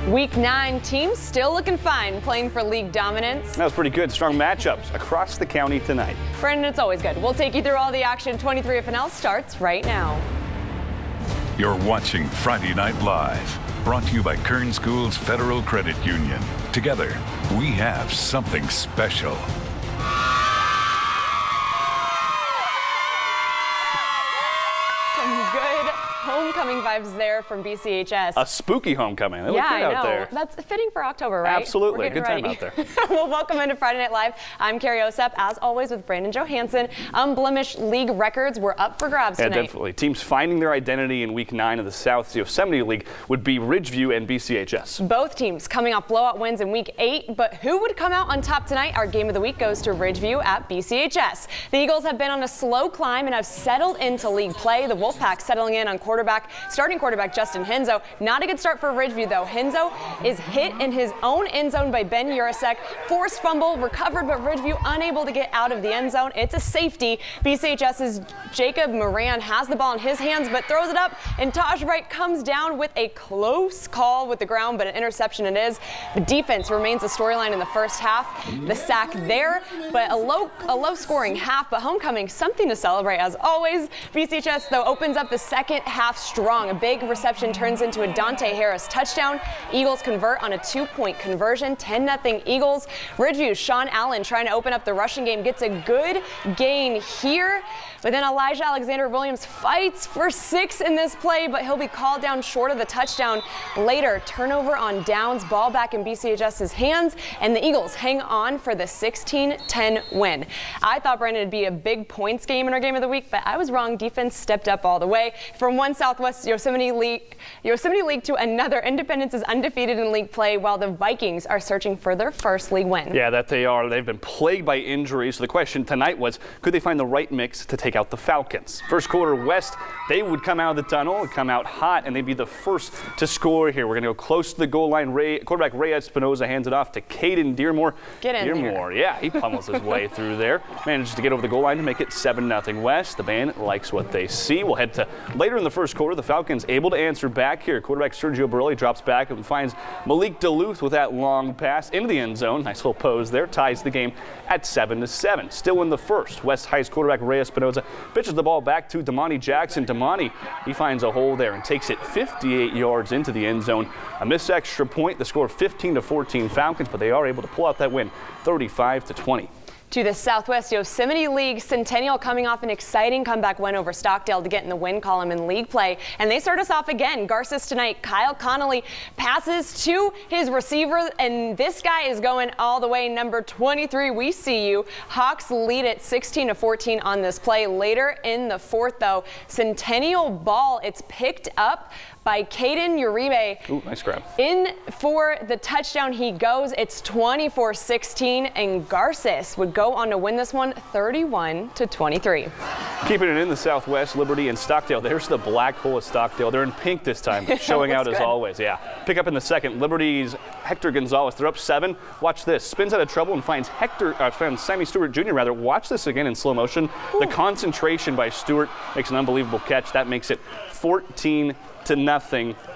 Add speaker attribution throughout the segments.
Speaker 1: Week 9 teams still looking fine, playing for league dominance.
Speaker 2: That was pretty good. Strong matchups across the county tonight.
Speaker 1: Brandon, it's always good. We'll take you through all the action. 23 FNL starts right now.
Speaker 3: You're watching Friday Night Live, brought to you by Kern Schools Federal Credit Union. Together, we have something special.
Speaker 1: Some good homecoming vibes there from BCHS.
Speaker 2: A spooky homecoming. They look good out there.
Speaker 1: That's fitting for October, right?
Speaker 2: Absolutely. Good time out there.
Speaker 1: Well, welcome into Friday Night Live. I'm Carrie Osep, as always, with Brandon Johansson. Unblemished league records were up for grabs tonight.
Speaker 2: Yeah, definitely. Teams finding their identity in Week 9 of the South Yosemite League would be Ridgeview and BCHS.
Speaker 1: Both teams coming off blowout wins in Week 8, but who would come out on top tonight? Our game of the week goes to Ridgeview at BCHS. The Eagles have been on a slow climb and have settled into league play. The Wolfpack settling in on starting quarterback Justin Henzo. Not a good start for Ridgeview, though. Henzo is hit in his own end zone by Ben Urasek. Forced fumble, recovered, but Ridgeview unable to get out of the end zone. It's a safety. BCHS's Jacob Moran has the ball in his hands, but throws it up, and Taj Wright comes down with a close call with the ground, but an interception it is. The defense remains the storyline in the first half. The sack there, but a low scoring half, but homecoming something to celebrate as always. BCHS, though, opens up the second half strong. A big reception turns into a Dante Harris touchdown. Eagles convert on a 2-point conversion, 10-0 Eagles. Ridgeview's Sean Allen trying to open up the rushing game, gets a good gain here. But then Elijah Alexander Williams fights for 6 in this play, but he'll be called down short of the touchdown later. Turnover on downs, ball back in BCHS's hands, and the Eagles hang on for the 16-10 win. I thought, Brandon, it'd be a big points game in our game of the week, but I was wrong. Defense stepped up all the way. From one Southwest Yosemite League to another, Independence is undefeated in league play, while the Vikings are searching for their first league win.
Speaker 2: Yeah, that they are. They've been plagued by injuries. So the question tonight was, could they find the right mix to take out the Falcons? First quarter, West, they would come out of the tunnel, come out hot, and they'd be the first to score here. We're going to go close to the goal line. Quarterback Ray Espinoza hands it off to Caden Dearmore.
Speaker 1: Get in
Speaker 2: Dearmore, yeah, he pummels his way through there. Manages to get over the goal line to make it 7-0 West. The band likes what they see. We'll head to later in the first quarter. The Falcons able to answer back here. Quarterback Sergio Borelli drops back and finds Malik Duluth with that long pass into the end zone. Nice little pose there. Ties the game at 7-7. Still in the first. West High's quarterback Ray Espinoza pitches the ball back to Damani Jackson. Damani, he finds a hole there and takes it 58 yards into the end zone. A missed extra point. The score 15-14 Falcons, but they are able to pull out that win 35-20.
Speaker 1: To the Southwest Yosemite League, Centennial coming off an exciting comeback win over Stockdale to get in the win column in league play. And they start us off again. Garces tonight, Kyle Connolly passes to his receiver, and this guy is going all the way. Number 23, we see you. Hawks lead it 16-14 on this play. Later in the fourth, though, Centennial ball, it's picked up by Caden Uribe.
Speaker 2: Ooh, nice grab.
Speaker 1: In for the touchdown he goes. It's 24-16, and Garces would go on to win this one 31-23.
Speaker 2: Keeping it in the Southwest, Liberty and Stockdale. There's the black hole of Stockdale. They're in pink this time, showing out as always. Yeah. Pick up in the second. Liberty's Hector Gonzalez. They're up 7. Watch this. Spins out of trouble and finds Sammy Stewart Jr. rather. Watch this again in slow motion. Ooh. The concentration by Stewart makes an unbelievable catch. That makes it 14-0.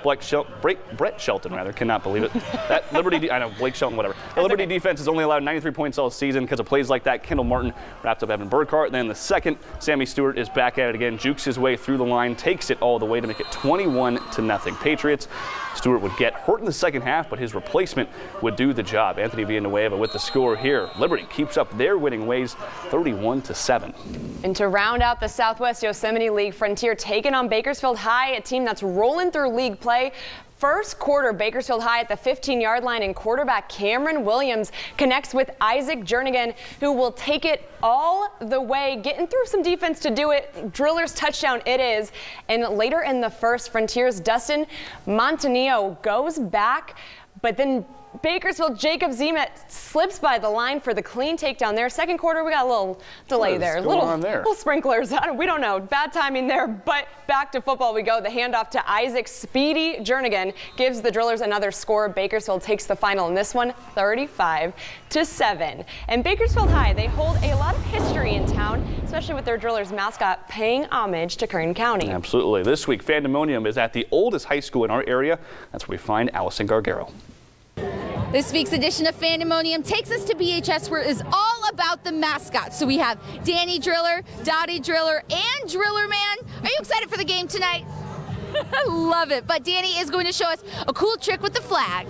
Speaker 2: Brett Shelton, rather, cannot believe it. That Liberty, I know, Blake Shelton, whatever. The Liberty defense has only allowed 93 points all season because of plays like that. Kendall Martin wrapped up Evan Burkhart. Then the second, Sammy Stewart is back at it again, jukes his way through the line, takes it all the way to make it 21-0 Patriots. Stewart would get hurt in the second half, but his replacement would do the job. Anthony Villanueva with the score here. Liberty keeps up their winning ways 31-7.
Speaker 1: And to round out the Southwest Yosemite League, Frontier taking on Bakersfield High, a team that's rolling through league play. First quarter, Bakersfield High at the 15-yard line, and quarterback Cameron Williams connects with Isaac Jernigan, who will take it all the way, getting through some defense to do it. Driller's touchdown it is. And later in the first, Frontier's Dustin Montanillo goes back, but then Bakersfield, Jacob Zemet slips by the line for the clean takedown there. Second quarter, we got a little delay there. Little sprinklers. We don't know. Bad timing there, but back to football we go. The handoff to Isaac Speedy Jernigan gives the Drillers another score. Bakersfield takes the final in this one, 35-7. And Bakersfield High, they hold a lot of history in town, especially with their Drillers mascot paying homage to Kern County.
Speaker 2: Absolutely. This week, Fandemonium is at the oldest high school in our area. That's where we find Allison Gargaro.
Speaker 4: This week's edition of Fandemonium takes us to BHS, where it is all about the mascot. So we have Danny Driller, Dottie Driller, and Driller Man. Are you excited for the game tonight? I love it. But Danny is going to show us a cool trick with the flag.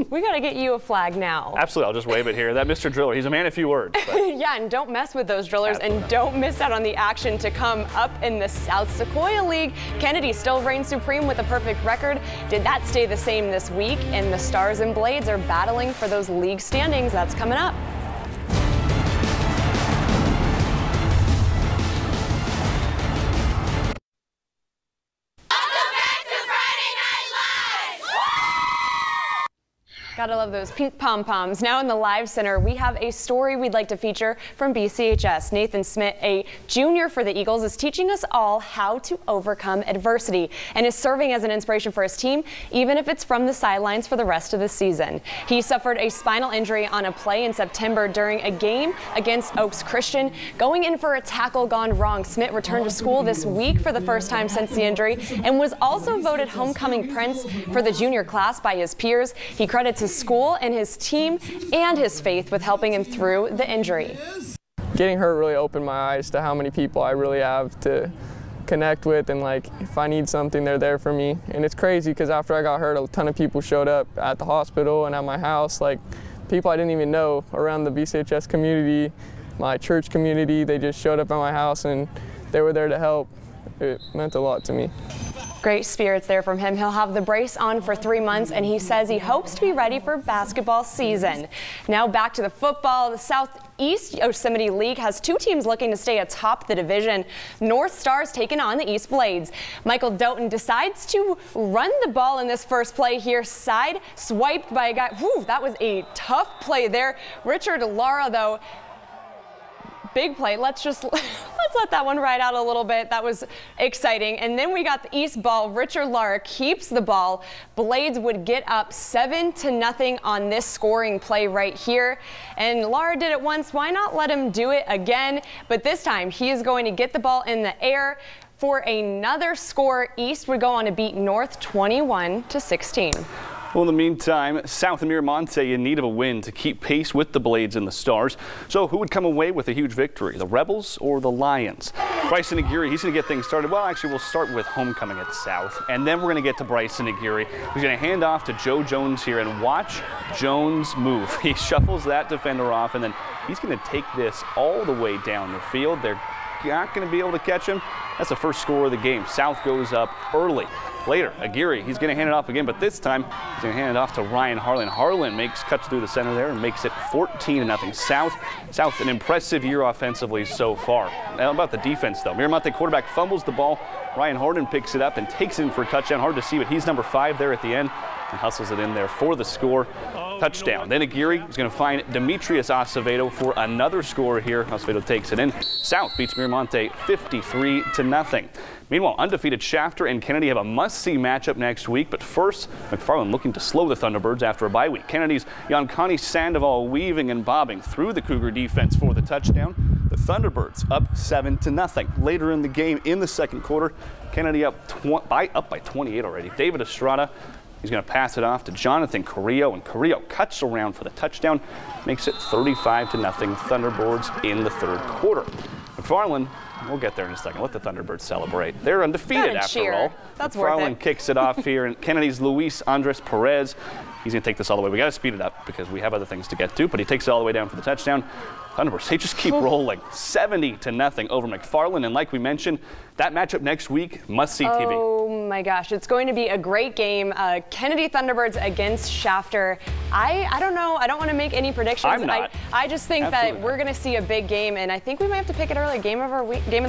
Speaker 1: We got to get you a flag now.
Speaker 2: Absolutely. I'll just wave it here. That Mr. Driller, he's a man of few words.
Speaker 1: Yeah, and don't mess with those Drillers. Absolutely. And don't miss out on the action to come up in the South Sequoia League. Kennedy still reigns supreme with a perfect record. Did that stay the same this week? And the Stars and Blades are battling for those league standings. That's coming up. Gotta love those pink pom-poms. Now in the Live Center, we have a story we'd like to feature from BCHS. Nathan Smith, a junior for the Eagles, is teaching us all how to overcome adversity and is serving as an inspiration for his team, even if it's from the sidelines for the rest of the season. He suffered a spinal injury on a play in September during a game against Oaks Christian. Going in for a tackle gone wrong, Smith returned to school this week for the first time since the injury and was also voted homecoming prince for the junior class by his peers. He credits his school and his team and his faith with helping him through the injury.
Speaker 5: Getting hurt really opened my eyes to how many people I really have to connect with, and like if I need something, they're there for me. And it's crazy because after I got hurt, a ton of people showed up at the hospital and at my house, like people I didn't even know around the BCHS community, my church community. They just showed up at my house and they were there to help. It meant a lot to me.
Speaker 1: Great spirits there from him. He'll have the brace on for 3 months, and he says he hopes to be ready for basketball season. Now back to the football. The Southeast Yosemite League has two teams looking to stay atop the division. North Stars taking on the East Blades. Michael Doughton decides to run the ball in this first play here. Side swiped by a guy. Whew, that was a tough play there. Richard Lara, though, big play. Let's let that one ride out a little bit. That was exciting. And then we got the East ball. Richard Lara keeps the ball. Blades would get up 7-0 on this scoring play right here. And Lara did it once. Why not let him do it again? But this time he is going to get the ball in the air for another score. East would go on to beat North 21-16.
Speaker 2: Well, in the meantime, South and Miramonte in need of a win to keep pace with the Blades and the Stars. So who would come away with a huge victory, the Rebels or the Lions? Bryson Aguirre, he's going to get things started. Well, actually, we'll start with homecoming at South, and then we're going to get to Bryson Aguirre. He's going to hand off to Joe Jones here, and watch Jones move. He shuffles that defender off, and then he's going to take this all the way down the field. They're not going to be able to catch him. That's the first score of the game. South goes up early. Later, Aguirre, he's going to hand it off again, but this time he's going to hand it off to Ryan Harlan. Harlan cuts through the center there and makes it 14-0 South, an impressive year offensively so far. Now about the defense, though. Miramonte quarterback fumbles the ball. Ryan Harlan picks it up and takes it in for a touchdown. Hard to see, but he's number 5 there at the end and hustles it in there for the score. Touchdown. Then Aguirre is going to find Demetrius Acevedo for another score here. Acevedo takes it in. South beats Miramonte 53-0. Meanwhile, undefeated Shafter and Kennedy have a must-see matchup next week. But first, McFarland looking to slow the Thunderbirds after a bye week. Kennedy's Yankani Sandoval weaving and bobbing through the Cougar defense for the touchdown. The Thunderbirds up 7-0. Later in the game, in the second quarter, Kennedy up by 28 already. David Estrada, he's going to pass it off to Jonathan Carrillo, and Carrillo cuts around for the touchdown, makes it 35-0 Thunderbirds in the third quarter. McFarland, we'll get there in a second. Let the Thunderbirds celebrate. They're undefeated after all.
Speaker 1: That's worth it.
Speaker 2: McFarland kicks it off here, and Kennedy's Luis Andres Perez, He's going to take this all the way. We got to speed it up because we have other things to get to, but he takes it all the way down for the touchdown. Thunderbirds, they just keep rolling 70-0 over McFarland. And like we mentioned, that matchup next week, must-see TV.
Speaker 1: Oh my gosh, it's going to be a great game. Kennedy Thunderbirds against Shafter. I don't know. I don't want to make any predictions.
Speaker 2: I'm not.
Speaker 1: I just think that we're going to see a big game, and I think we might have to pick it early. Game of the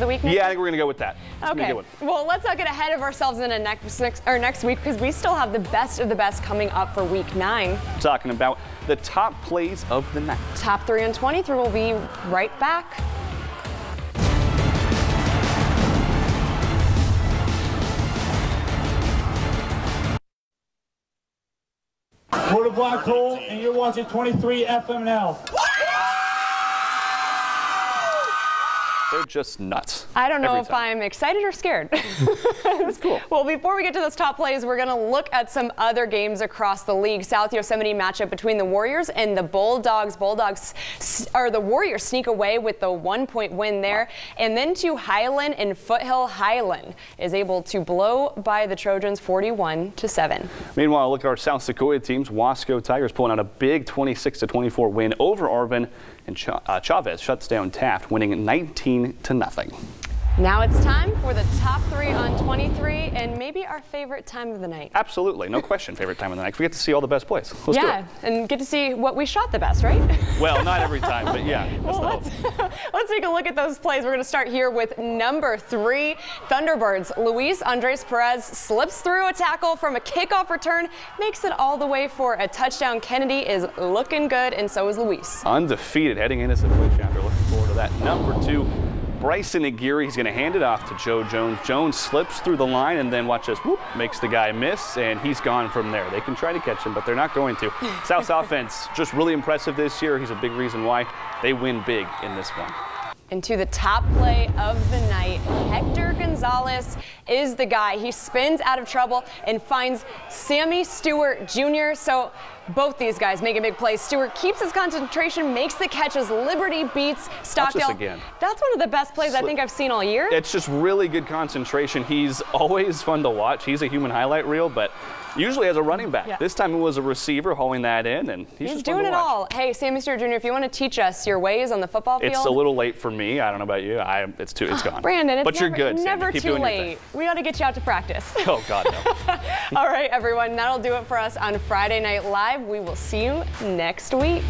Speaker 1: week. Maybe?
Speaker 2: Yeah, I think we're going to go with that.
Speaker 1: Okay. Well, let's not get ahead of ourselves in next week because we still have the best of the best coming up for week 9.
Speaker 2: Talking about the top plays of the night.
Speaker 1: Top 3 on 23. We'll be right back.
Speaker 6: We're the Black Hole, and you're watching 23 FML.
Speaker 2: They're just nuts.
Speaker 1: I don't know if I'm excited or scared.
Speaker 2: That's cool.
Speaker 1: Well, before we get to those top plays, we're going to look at some other games across the league. South Yosemite matchup between the Warriors and the Bulldogs. The Warriors sneak away with the 1-point win there. And then to Highland and Foothill. Highland is able to blow by the Trojans 41-7.
Speaker 2: Meanwhile, look at our South Sequoia teams. Wasco Tigers pulling out a big 26-24 win over Arvin. And Chavez shuts down Taft, winning 19-0.
Speaker 1: Now it's time for the top 3 on 23 and maybe our favorite time of the night.
Speaker 2: Absolutely, no question, favorite time of the night. We get to see all the best plays. Let's do it.
Speaker 1: And get to see what we shot the best, right?
Speaker 2: Well, not every time, but yeah.
Speaker 1: Well, let's take a look at those plays. We're going to start here with number 3, Thunderbirds. Luis Andres Perez slips through a tackle from a kickoff return, makes it all the way for a touchdown. Kennedy is looking good, and so is Luis.
Speaker 2: Undefeated heading into Sequoia Chapter. Looking forward to that. Number 2. Bryson Aguirre, he's going to hand it off to Joe Jones. Jones slips through the line and then watch this, whoop, makes the guy miss, and he's gone from there. They can try to catch him, but they're not going to. South's offense just really impressive this year. He's a big reason why they win big in this one.
Speaker 1: Into the top play of the night, Hector Gonzalez is the guy. He spins out of trouble and finds Sammy Stewart Jr. So both these guys make a big play. Stewart keeps his concentration, makes the catch as Liberty beats Stockdale.
Speaker 2: Again.
Speaker 1: That's one of the best plays I think I've seen all year.
Speaker 2: It's just really good concentration. He's always fun to watch. He's a human highlight reel, but usually as a running back. Yeah. This time it was a receiver hauling that in, and he's just
Speaker 1: doing it all. Hey, Sammy Stewart Jr., if you want to teach us your ways on the football field.
Speaker 2: It's a little late for me. I don't know about you. It's gone.
Speaker 1: Brandon,
Speaker 2: but you're good,
Speaker 1: never
Speaker 2: Keep
Speaker 1: too
Speaker 2: doing
Speaker 1: late. We ought to get you out to practice.
Speaker 2: Oh, God, no.
Speaker 1: All right, everyone, that'll do it for us on Friday Night Live. We will see you next week.